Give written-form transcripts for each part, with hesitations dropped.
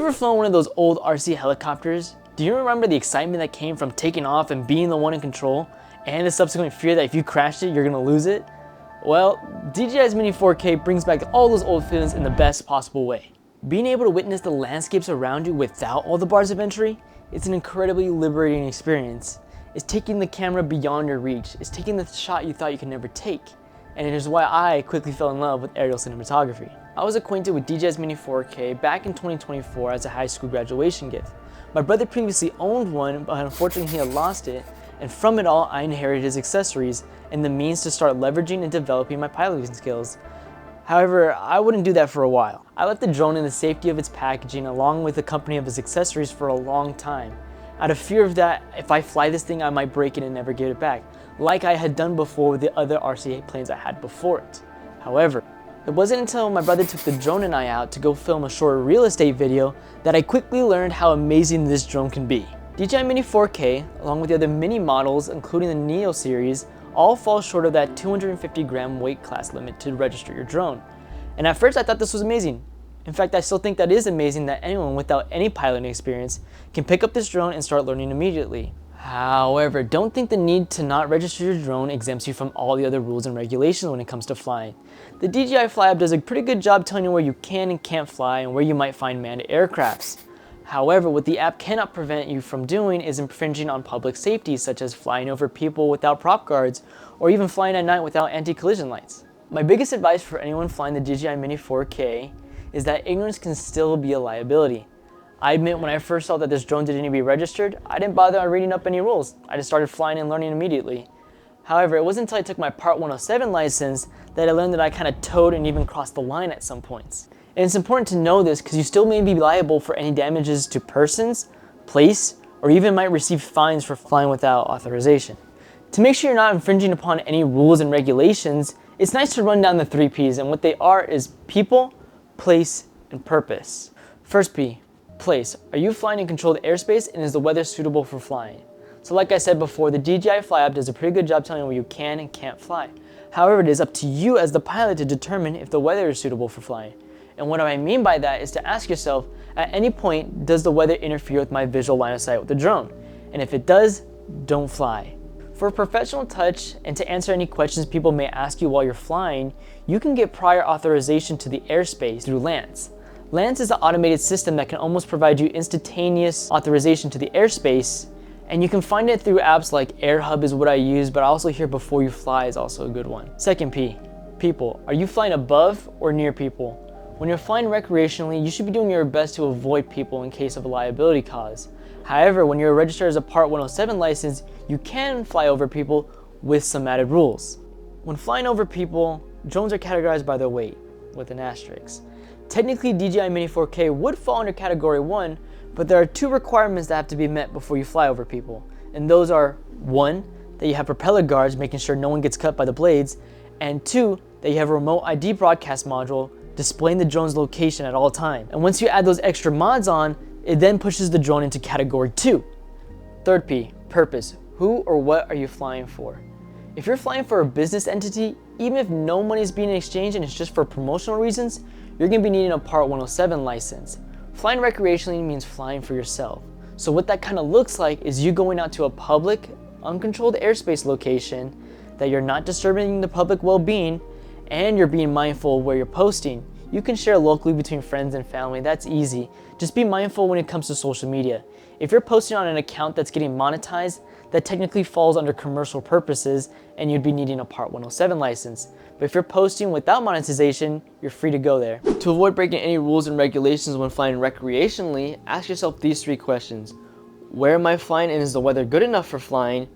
ever flown one of those old RC helicopters? Do you remember the excitement that came from taking off and being the one in control, and the subsequent fear that if you crashed it, you're gonna lose it? Well, DJI's Mini 4K brings back all those old feelings in the best possible way. Being able to witness the landscapes around you without all the bars of entry, it's an incredibly liberating experience. It's taking the camera beyond your reach. It's taking the shot you thought you could never take. And it is why I quickly fell in love with aerial cinematography. I was acquainted with DJI's Mini 4K back in 2024 as a high school graduation gift. My brother previously owned one, but unfortunately he had lost it, and from it all I inherited his accessories and the means to start leveraging and developing my piloting skills. However, I wouldn't do that for a while. I left the drone in the safety of its packaging along with the company of its accessories for a long time, out of fear of that if I fly this thing I might break it and never get it back, like I had done before with the other RC planes I had before it. However, it wasn't until my brother took the drone and I out to go film a short real estate video that I quickly learned how amazing this drone can be. DJI Mini 4K, along with the other mini models including the Neo series, all fall short of that 250-gram weight class limit to register your drone. And at first I thought this was amazing. In fact, I still think that is amazing that anyone without any piloting experience can pick up this drone and start learning immediately. However, don't think the need to not register your drone exempts you from all the other rules and regulations when it comes to flying. The DJI Fly app does a pretty good job telling you where you can and can't fly and where you might find manned aircrafts. However, what the app cannot prevent you from doing is infringing on public safety, such as flying over people without prop guards or even flying at night without anti-collision lights. My biggest advice for anyone flying the DJI Mini 4K is that ignorance can still be a liability. I admit when I first saw that this drone didn't need to be registered, I didn't bother on reading up any rules. I just started flying and learning immediately. However, it wasn't until I took my Part 107 license that I learned that I kind of towed and even crossed the line at some points. And it's important to know this because you still may be liable for any damages to persons, place, or even might receive fines for flying without authorization. To make sure you're not infringing upon any rules and regulations, it's nice to run down the 3 P's, and what they are is people, place, and purpose. First P, place. Are you flying in controlled airspace and is the weather suitable for flying? So like I said before, the DJI Fly app does a pretty good job telling you where you can and can't fly. However, it is up to you as the pilot to determine if the weather is suitable for flying. And what I mean by that is to ask yourself, at any point, does the weather interfere with my visual line of sight with the drone? And if it does, don't fly. For a professional touch and to answer any questions people may ask you while you're flying, you can get prior authorization to the airspace through Lance. Lance is an automated system that can almost provide you instantaneous authorization to the airspace, and you can find it through apps like AirHub is what I use, but I also hear Before You Fly is also a good one. Second P, people. Are you flying above or near people? When you're flying recreationally, you should be doing your best to avoid people in case of a liability cause. However, when you're registered as a Part 107 license, you can fly over people with some added rules. When flying over people, drones are categorized by their weight, with an asterisk. Technically, DJI Mini 4K would fall under Category 1, but there are 2 requirements that have to be met before you fly over people. And those are 1, that you have propeller guards making sure no one gets cut by the blades, and 2, that you have a remote ID broadcast module displaying the drone's location at all times. And once you add those extra mods on, it then pushes the drone into Category 2. Third P, purpose. Who or what are you flying for? If you're flying for a business entity, even if no money is being exchanged and it's just for promotional reasons, you're going to be needing a Part 107 license. Flying recreationally means flying for yourself. So what that kind of looks like is you going out to a public, uncontrolled airspace location that you're not disturbing the public well-being, and you're being mindful of where you're posting. You can share locally between friends and family, that's easy. Just be mindful when it comes to social media. If you're posting on an account that's getting monetized, that technically falls under commercial purposes and you'd be needing a Part 107 license. But if you're posting without monetization, you're free to go there. To avoid breaking any rules and regulations when flying recreationally, ask yourself these 3 questions. Where am I flying and is the weather good enough for flying?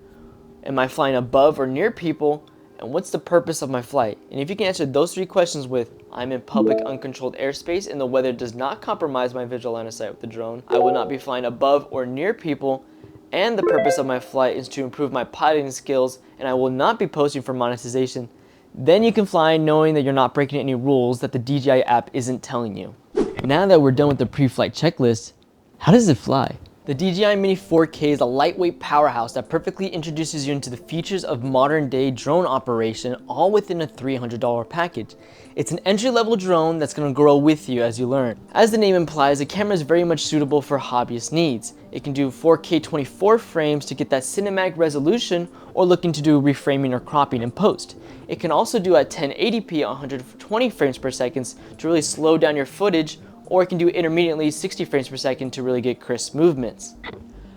Am I flying above or near people? And what's the purpose of my flight? And if you can answer those 3 questions with, I'm in public uncontrolled airspace and the weather does not compromise my visual line of sight with the drone, I will not be flying above or near people, and the purpose of my flight is to improve my piloting skills and I will not be posting for monetization, then you can fly knowing that you're not breaking any rules that the DJI app isn't telling you. Now that we're done with the pre-flight checklist, how does it fly? The DJI Mini 4K is a lightweight powerhouse that perfectly introduces you into the features of modern-day drone operation, all within a $300 package. It's an entry-level drone that's going to grow with you as you learn. As the name implies, the camera is very much suitable for hobbyist needs. It can do 4K 24 frames to get that cinematic resolution, or looking to do reframing or cropping in post. It can also do at 1080p 120 frames per second to really slow down your footage, or it can do intermediately 60 frames per second to really get crisp movements.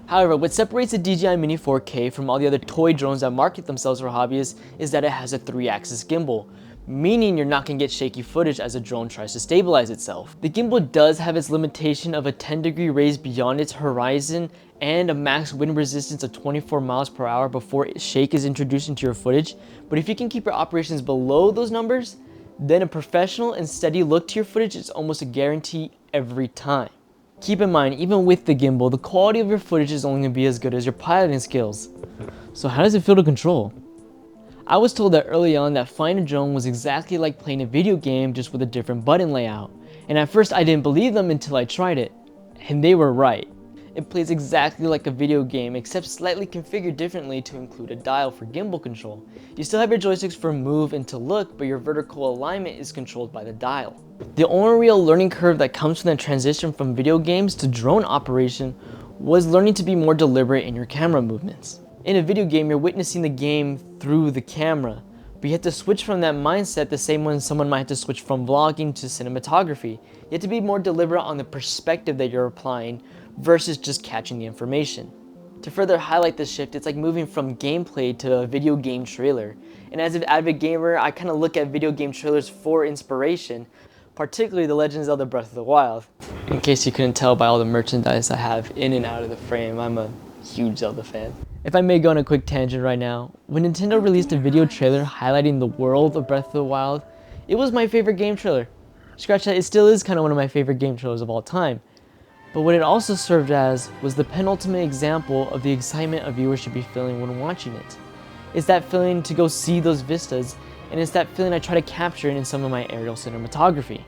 However, what separates the DJI Mini 4K from all the other toy drones that market themselves for hobbyists is that it has a 3-axis gimbal, meaning you're not going to get shaky footage as the drone tries to stabilize itself. The gimbal does have its limitation of a 10-degree raise beyond its horizon and a max wind resistance of 24 miles per hour before shake is introduced into your footage, but if you can keep your operations below those numbers, then a professional and steady look to your footage is almost a guarantee every time. Keep in mind, even with the gimbal, the quality of your footage is only going to be as good as your piloting skills. So how does it feel to control? I was told that early on that flying a drone was exactly like playing a video game, just with a different button layout. And at first I didn't believe them until I tried it. And they were right. It plays exactly like a video game, except slightly configured differently to include a dial for gimbal control. You still have your joysticks for move and to look, but your vertical alignment is controlled by the dial. The only real learning curve that comes from the transition from video games to drone operation was learning to be more deliberate in your camera movements. In a video game, you're witnessing the game through the camera, but you have to switch from that mindset the same way someone might have to switch from vlogging to cinematography. You have to be more deliberate on the perspective that you're applying versus just catching the information. To further highlight this shift, it's like moving from gameplay to a video game trailer. And as an avid gamer, I kind of look at video game trailers for inspiration, particularly The Legend of Zelda Breath of the Wild. In case you couldn't tell by all the merchandise I have in and out of the frame, I'm a huge Zelda fan. If I may go on a quick tangent right now, when Nintendo released a video trailer highlighting the world of Breath of the Wild, it was my favorite game trailer. Scratch that, it still is kind of one of my favorite game trailers of all time. But what it also served as was the penultimate example of the excitement a viewer should be feeling when watching it. It's that feeling to go see those vistas, and it's that feeling I try to capture in some of my aerial cinematography.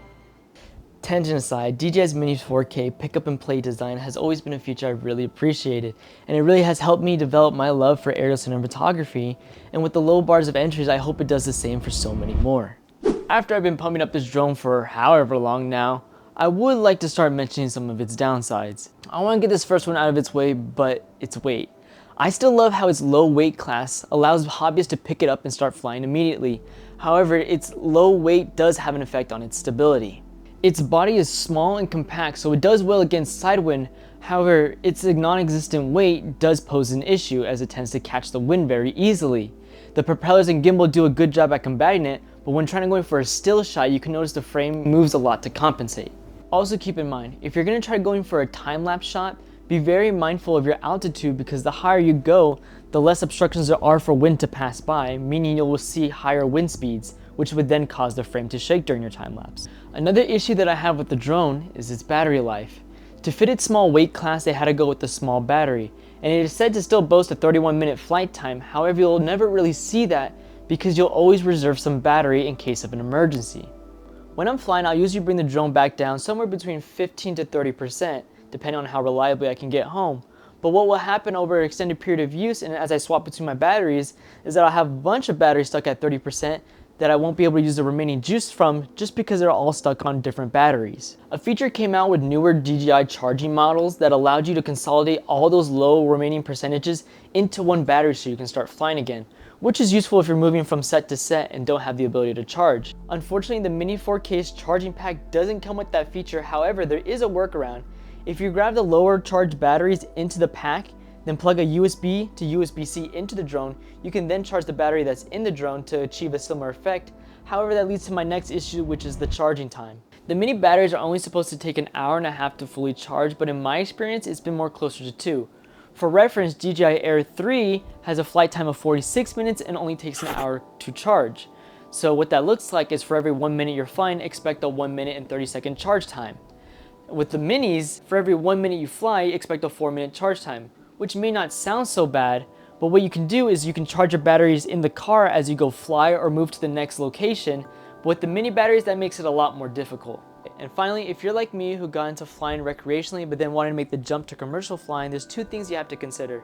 Tangent aside, DJI's Mini 4K pick up and play design has always been a feature I've really appreciated, and it really has helped me develop my love for aerial cinematography, and with the low bars of entries, I hope it does the same for so many more. After I've been pumping up this drone for however long now, I would like to start mentioning some of its downsides. I want to get this first one out of its way, but its weight. I still love how its low weight class allows hobbyists to pick it up and start flying immediately. However, its low weight does have an effect on its stability. Its body is small and compact, so it does well against side wind. However, its non-existent weight does pose an issue, as it tends to catch the wind very easily. The propellers and gimbal do a good job at combating it, but when trying to go for a still shot, you can notice the frame moves a lot to compensate. Also keep in mind, if you're going to try going for a time-lapse shot, be very mindful of your altitude, because the higher you go, the less obstructions there are for wind to pass by, meaning you will see higher wind speeds, which would then cause the frame to shake during your time-lapse. Another issue that I have with the drone is its battery life. To fit its small weight class, they had to go with the small battery, and it is said to still boast a 31-minute flight time. However, you'll never really see that because you'll always reserve some battery in case of an emergency. When I'm flying, I'll usually bring the drone back down somewhere between 15 to 30%, depending on how reliably I can get home. But what will happen over an extended period of use, and as I swap between my batteries, is that I'll have a bunch of batteries stuck at 30% that I won't be able to use the remaining juice from, just because they're all stuck on different batteries. A feature came out with newer DJI charging models that allowed you to consolidate all those low remaining percentages into one battery so you can start flying again, which is useful if you're moving from set to set and don't have the ability to charge. Unfortunately, the Mini 4K's charging pack doesn't come with that feature. However, there is a workaround. If you grab the lower charge batteries into the pack, then plug a USB to USB-C into the drone, you can then charge the battery that's in the drone to achieve a similar effect. However, that leads to my next issue, which is the charging time. The mini batteries are only supposed to take an hour and a half to fully charge, but in my experience, it's been more closer to 2. For reference, DJI Air 3 has a flight time of 46 minutes and only takes an hour to charge. So what that looks like is for every 1 minute you're flying, expect a 1 minute and 30-second charge time. With the minis, for every 1 minute you fly, expect a 4-minute charge time, which may not sound so bad, but what you can do is you can charge your batteries in the car as you go fly or move to the next location. But with the mini batteries, that makes it a lot more difficult. And finally, if you're like me who got into flying recreationally but then wanted to make the jump to commercial flying, there's two things you have to consider.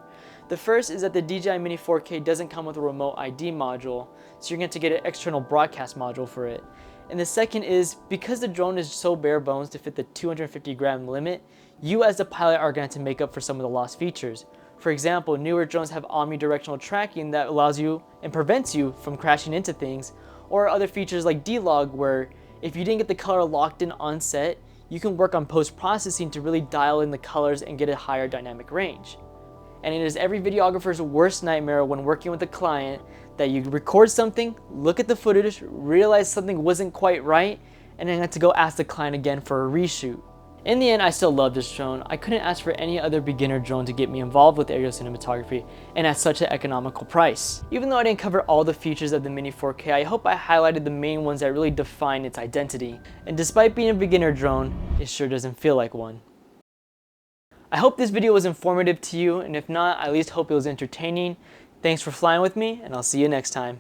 The first is that the DJI Mini 4K doesn't come with a remote ID module, so you're going to get an external broadcast module for it. And the second is, because the drone is so bare bones to fit the 250 gram limit, you as the pilot are going to make up for some of the lost features. For example, newer drones have omnidirectional tracking that allows you and prevents you from crashing into things, or other features like D-Log, where if you didn't get the color locked in on set, you can work on post-processing to really dial in the colors and get a higher dynamic range. And it is every videographer's worst nightmare when working with a client that you record something, look at the footage, realize something wasn't quite right, and then have to go ask the client again for a reshoot. In the end, I still love this drone. I couldn't ask for any other beginner drone to get me involved with aerial cinematography, and at such an economical price. Even though I didn't cover all the features of the Mini 4K, I hope I highlighted the main ones that really define its identity. And despite being a beginner drone, it sure doesn't feel like one. I hope this video was informative to you, and if not, I at least hope it was entertaining. Thanks for flying with me, and I'll see you next time.